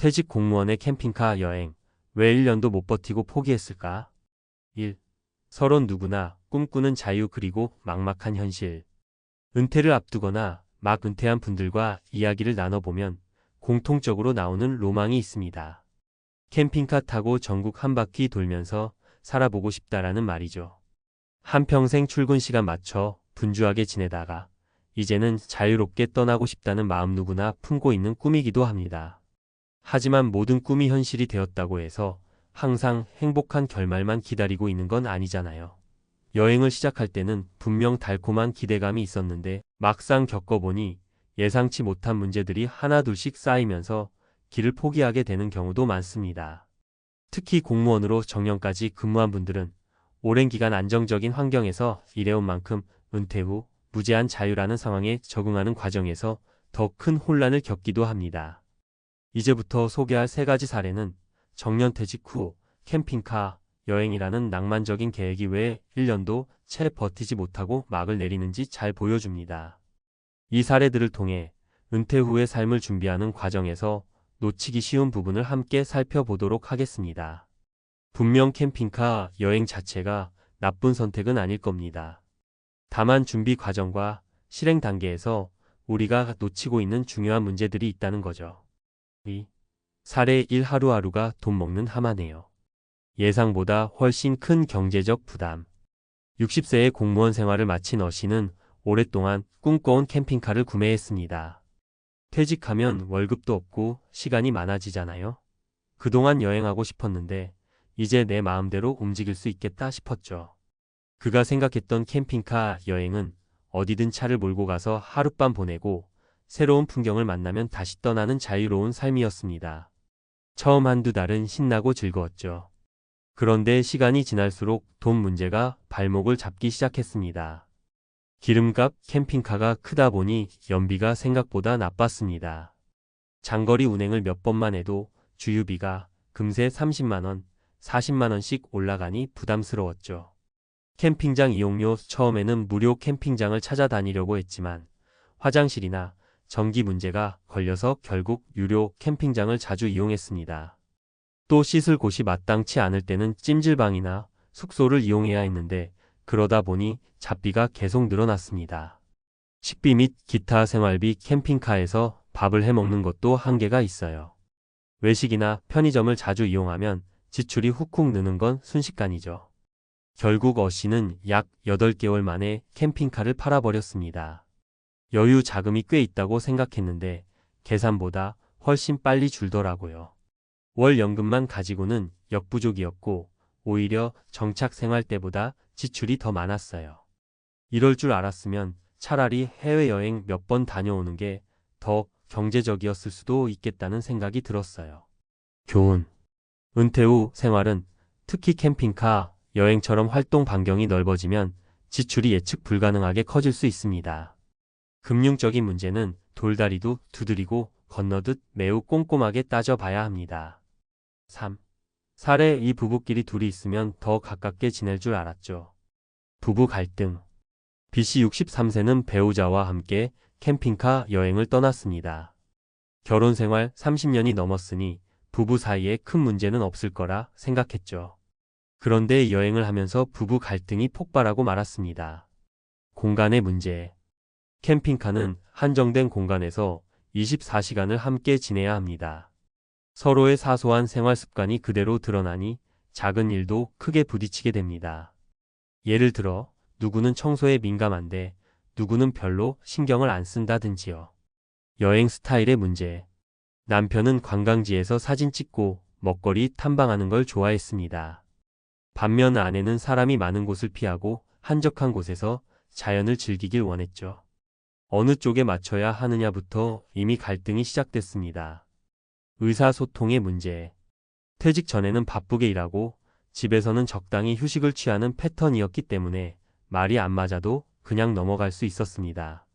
퇴직 공무원의 캠핑카 여행. 왜 1년도 못 버티고 포기했을까? 1. 서로 누구나 꿈꾸는 자유 그리고 막막한 현실. 은퇴를 앞두거나 막 은퇴한 분들과 이야기를 나눠보면 공통적으로 나오는 로망이 있습니다. 캠핑카 타고 전국 한 바퀴 돌면서 살아보고 싶다라는 말이죠. 한평생 출근 시간 맞춰 분주하게 지내다가 이제는 자유롭게 떠나고 싶다는 마음 누구나 품고 있는 꿈이기도 합니다. 하지만 모든 꿈이 현실이 되었다고 해서 항상 행복한 결말만 기다리고 있는 건 아니잖아요. 여행을 시작할 때는 분명 달콤한 기대감이 있었는데 막상 겪어보니 예상치 못한 문제들이 하나둘씩 쌓이면서 길을 포기하게 되는 경우도 많습니다. 특히 공무원으로 정년까지 근무한 분들은 오랜 기간 안정적인 환경에서 일해온 만큼 은퇴 후 무제한 자유라는 상황에 적응하는 과정에서 더 큰 혼란을 겪기도 합니다. 이제부터 소개할 3가지 사례는 정년퇴직 후 캠핑카 여행이라는 낭만적인 계획이 왜 1년도 채 버티지 못하고 막을 내리는지 잘 보여줍니다. 이 사례들을 통해 은퇴 후의 삶을 준비하는 과정에서 놓치기 쉬운 부분을 함께 살펴보도록 하겠습니다. 분명 캠핑카 여행 자체가 나쁜 선택은 아닐 겁니다. 다만 준비 과정과 실행 단계에서 우리가 놓치고 있는 중요한 문제들이 있다는 거죠. 2. 사례 1. 하루하루가 돈 먹는 하마네요. 예상보다 훨씬 큰 경제적 부담. 60세의 공무원 생활을 마친 어씨는 오랫동안 꿈꿔온 캠핑카를 구매했습니다. 퇴직하면 월급도 없고 시간이 많아지잖아요. 그동안 여행하고 싶었는데 이제 내 마음대로 움직일 수 있겠다 싶었죠. 그가 생각했던 캠핑카 여행은 어디든 차를 몰고 가서 하룻밤 보내고 새로운 풍경을 만나면 다시 떠나는 자유로운 삶이었습니다. 처음 한두 달은 신나고 즐거웠죠. 그런데 시간이 지날수록 돈 문제가 발목을 잡기 시작했습니다. 기름값, 캠핑카가 크다 보니 연비가 생각보다 나빴습니다. 장거리 운행을 몇 번만 해도 주유비가 금세 30만원, 40만원씩 올라가니 부담스러웠죠. 캠핑장 이용료 처음에는 무료 캠핑장을 찾아다니려고 했지만 화장실이나 전기 문제가 걸려서 결국 유료 캠핑장을 자주 이용했습니다. 또 씻을 곳이 마땅치 않을 때는 찜질방이나 숙소를 이용해야 했는데 그러다 보니 잡비가 계속 늘어났습니다. 식비 및 기타 생활비 캠핑카에서 밥을 해먹는 것도 한계가 있어요. 외식이나 편의점을 자주 이용하면 지출이 훅훅 느는 건 순식간이죠. 결국 어씨는 약 8개월 만에 캠핑카를 팔아버렸습니다. 여유 자금이 꽤 있다고 생각했는데 계산보다 훨씬 빨리 줄더라고요. 월 연금만 가지고는 역부족이었고 오히려 정착 생활 때보다 지출이 더 많았어요. 이럴 줄 알았으면 차라리 해외여행 몇 번 다녀오는 게 더 경제적이었을 수도 있겠다는 생각이 들었어요. 교훈. 은퇴 후 생활은 특히 캠핑카 여행처럼 활동 반경이 넓어지면 지출이 예측 불가능하게 커질 수 있습니다. 금융적인 문제는 돌다리도 두드리고 건너듯 매우 꼼꼼하게 따져봐야 합니다. 3. 사례 2. 부부끼리 둘이 있으면 더 가깝게 지낼 줄 알았죠. 부부 갈등. B씨 63세는 배우자와 함께 캠핑카 여행을 떠났습니다. 결혼 생활 30년이 넘었으니 부부 사이에 큰 문제는 없을 거라 생각했죠. 그런데 여행을 하면서 부부 갈등이 폭발하고 말았습니다. 공간의 문제. 캠핑카는 한정된 공간에서 24시간을 함께 지내야 합니다. 서로의 사소한 생활 습관이 그대로 드러나니 작은 일도 크게 부딪히게 됩니다. 예를 들어 누구는 청소에 민감한데 누구는 별로 신경을 안 쓴다든지요. 여행 스타일의 문제. 남편은 관광지에서 사진 찍고 먹거리 탐방하는 걸 좋아했습니다. 반면 아내는 사람이 많은 곳을 피하고 한적한 곳에서 자연을 즐기길 원했죠. 어느 쪽에 맞춰야 하느냐부터 이미 갈등이 시작됐습니다. 의사소통의 문제. 퇴직 전에는 바쁘게 일하고 집에서는 적당히 휴식을 취하는 패턴이었기 때문에 말이 안 맞아도 그냥 넘어갈 수 있었습니다.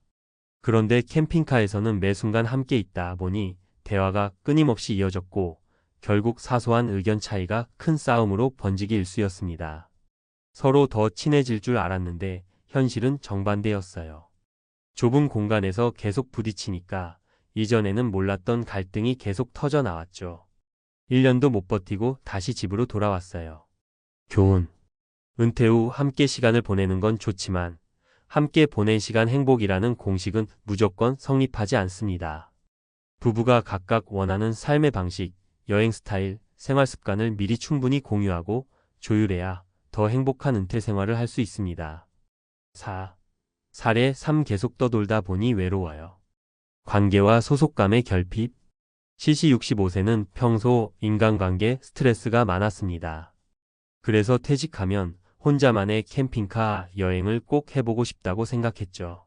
그런데 캠핑카에서는 매 순간 함께 있다 보니 대화가 끊임없이 이어졌고 결국 사소한 의견 차이가 큰 싸움으로 번지기 일쑤였습니다. 서로 더 친해질 줄 알았는데 현실은 정반대였어요. 좁은 공간에서 계속 부딪히니까 이전에는 몰랐던 갈등이 계속 터져 나왔죠. 1년도 못 버티고 다시 집으로 돌아왔어요. 교훈. 은퇴 후 함께 시간을 보내는 건 좋지만 함께 보낸 시간 행복이라는 공식은 무조건 성립하지 않습니다. 부부가 각각 원하는 삶의 방식, 여행 스타일, 생활 습관을 미리 충분히 공유하고 조율해야 더 행복한 은퇴 생활을 할 수 있습니다. 4. 사례 3 계속 떠돌다 보니 외로워요. 관계와 소속감의 결핍. CC 65세는 평소 인간관계 스트레스가 많았습니다. 그래서 퇴직하면 혼자만의 캠핑카 여행을 꼭 해보고 싶다고 생각했죠.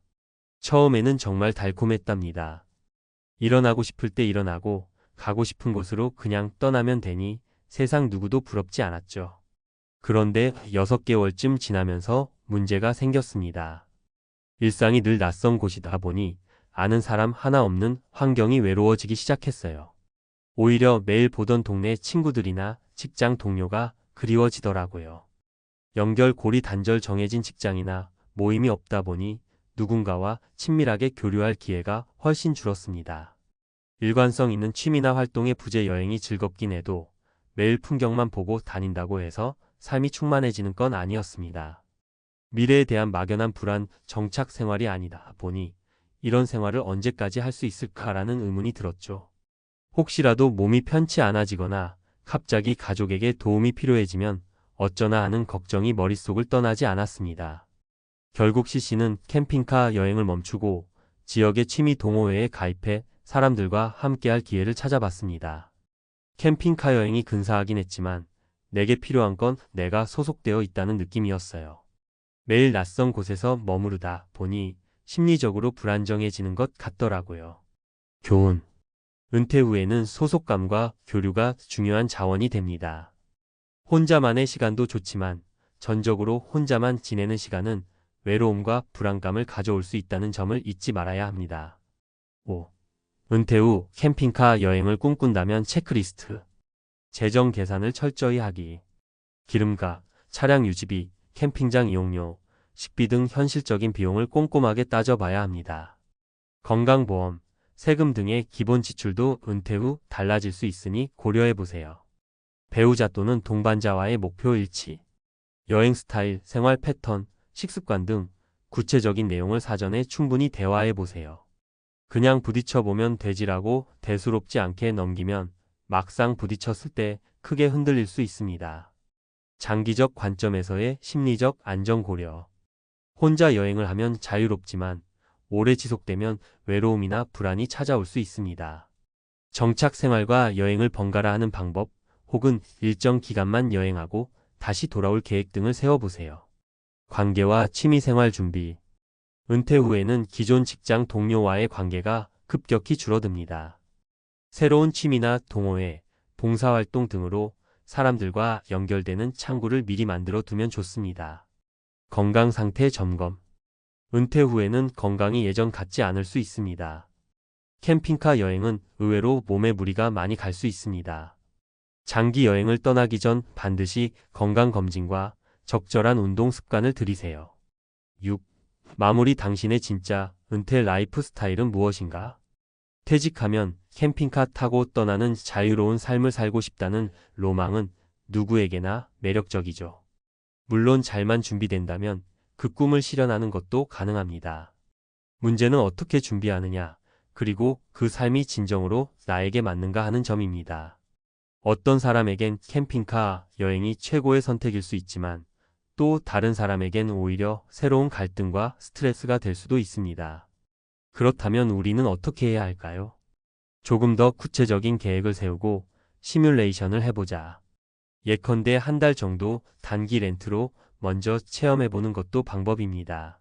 처음에는 정말 달콤했답니다. 일어나고 싶을 때 일어나고 가고 싶은 곳으로 그냥 떠나면 되니 세상 누구도 부럽지 않았죠. 그런데 6개월쯤 지나면서 문제가 생겼습니다. 일상이 늘 낯선 곳이다 보니 아는 사람 하나 없는 환경이 외로워지기 시작했어요. 오히려 매일 보던 동네 친구들이나 직장 동료가 그리워지더라고요. 연결고리 단절 정해진 직장이나 모임이 없다 보니 누군가와 친밀하게 교류할 기회가 훨씬 줄었습니다. 일관성 있는 취미나 활동의 부재 여행이 즐겁긴 해도 매일 풍경만 보고 다닌다고 해서 삶이 충만해지는 건 아니었습니다. 미래에 대한 막연한 불안, 정착 생활이 아니다 보니 이런 생활을 언제까지 할 수 있을까라는 의문이 들었죠. 혹시라도 몸이 편치 않아지거나 갑자기 가족에게 도움이 필요해지면 어쩌나 하는 걱정이 머릿속을 떠나지 않았습니다. 결국 CC는 캠핑카 여행을 멈추고 지역의 취미 동호회에 가입해 사람들과 함께할 기회를 찾아봤습니다. 캠핑카 여행이 근사하긴 했지만 내게 필요한 건 내가 소속되어 있다는 느낌이었어요. 매일 낯선 곳에서 머무르다 보니 심리적으로 불안정해지는 것 같더라고요. 교훈. 은퇴 후에는 소속감과 교류가 중요한 자원이 됩니다. 혼자만의 시간도 좋지만 전적으로 혼자만 지내는 시간은 외로움과 불안감을 가져올 수 있다는 점을 잊지 말아야 합니다. 5. 은퇴 후 캠핑카 여행을 꿈꾼다면 체크리스트. 재정 계산을 철저히 하기. 기름값, 차량 유지비, 캠핑장 이용료, 식비 등 현실적인 비용을 꼼꼼하게 따져봐야 합니다. 건강보험, 세금 등의 기본 지출도 은퇴 후 달라질 수 있으니 고려해보세요. 배우자 또는 동반자와의 목표 일치. 여행 스타일, 생활 패턴, 식습관 등 구체적인 내용을 사전에 충분히 대화해보세요. 그냥 부딪혀보면 되지라고 대수롭지 않게 넘기면 막상 부딪혔을 때 크게 흔들릴 수 있습니다. 장기적 관점에서의 심리적 안정 고려. 혼자 여행을 하면 자유롭지만 오래 지속되면 외로움이나 불안이 찾아올 수 있습니다. 정착 생활과 여행을 번갈아 하는 방법, 혹은 일정 기간만 여행하고 다시 돌아올 계획 등을 세워보세요. 관계와 취미생활 준비. 은퇴 후에는 기존 직장 동료와의 관계가 급격히 줄어듭니다. 새로운 취미나 동호회, 봉사활동 등으로 사람들과 연결되는 창구를 미리 만들어 두면 좋습니다. 건강 상태 점검. 은퇴 후에는 건강이 예전 같지 않을 수 있습니다. 캠핑카 여행은 의외로 몸에 무리가 많이 갈 수 있습니다. 장기 여행을 떠나기 전 반드시 건강검진과 적절한 운동 습관을 들이세요. 6. 마무리. 당신의 진짜 은퇴 라이프 스타일은 무엇인가? 퇴직하면 캠핑카 타고 떠나는 자유로운 삶을 살고 싶다는 로망은 누구에게나 매력적이죠. 물론 잘만 준비된다면 그 꿈을 실현하는 것도 가능합니다. 문제는 어떻게 준비하느냐, 그리고 그 삶이 진정으로 나에게 맞는가 하는 점입니다. 어떤 사람에겐 캠핑카 여행이 최고의 선택일 수 있지만 또 다른 사람에겐 오히려 새로운 갈등과 스트레스가 될 수도 있습니다. 그렇다면 우리는 어떻게 해야 할까요? 조금 더 구체적인 계획을 세우고 시뮬레이션을 해보자. 예컨대 한 달 정도 단기 렌트로 먼저 체험해보는 것도 방법입니다.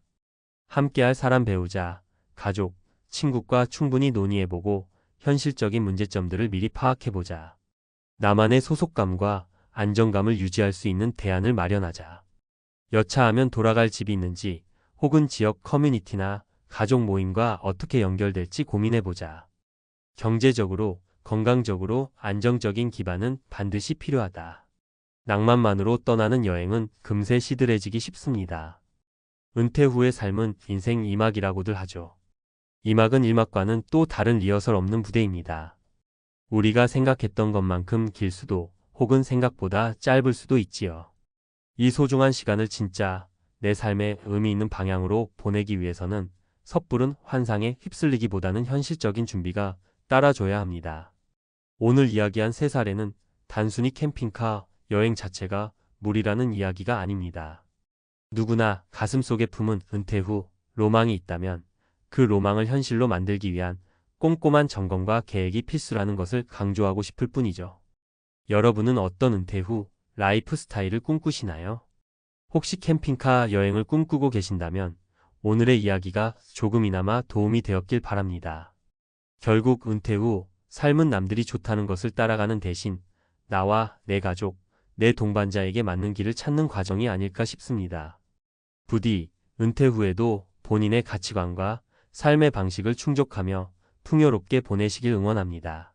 함께할 사람, 배우자, 가족, 친구과 충분히 논의해보고 현실적인 문제점들을 미리 파악해보자. 나만의 소속감과 안정감을 유지할 수 있는 대안을 마련하자. 여차하면 돌아갈 집이 있는지 혹은 지역 커뮤니티나 가족 모임과 어떻게 연결될지 고민해보자. 경제적으로, 건강적으로 안정적인 기반은 반드시 필요하다. 낭만만으로 떠나는 여행은 금세 시들해지기 쉽습니다. 은퇴 후의 삶은 인생 2막이라고들 하죠. 2막은 1막과는 또 다른 리허설 없는 무대입니다. 우리가 생각했던 것만큼 길 수도 혹은 생각보다 짧을 수도 있지요. 이 소중한 시간을 진짜 내 삶에 의미 있는 방향으로 보내기 위해서는 섣부른 환상에 휩쓸리기보다는 현실적인 준비가 따라줘야 합니다. 오늘 이야기한 세 사례는 단순히 캠핑카 여행 자체가 무리라는 이야기가 아닙니다. 누구나 가슴속에 품은 은퇴 후 로망이 있다면 그 로망을 현실로 만들기 위한 꼼꼼한 점검과 계획이 필수라는 것을 강조하고 싶을 뿐이죠. 여러분은 어떤 은퇴 후 라이프 스타일을 꿈꾸시나요? 혹시 캠핑카 여행을 꿈꾸고 계신다면 오늘의 이야기가 조금이나마 도움이 되었길 바랍니다. 결국 은퇴 후 삶은 남들이 좋다는 것을 따라가는 대신 나와 내 가족, 내 동반자에게 맞는 길을 찾는 과정이 아닐까 싶습니다. 부디 은퇴 후에도 본인의 가치관과 삶의 방식을 충족하며 풍요롭게 보내시길 응원합니다.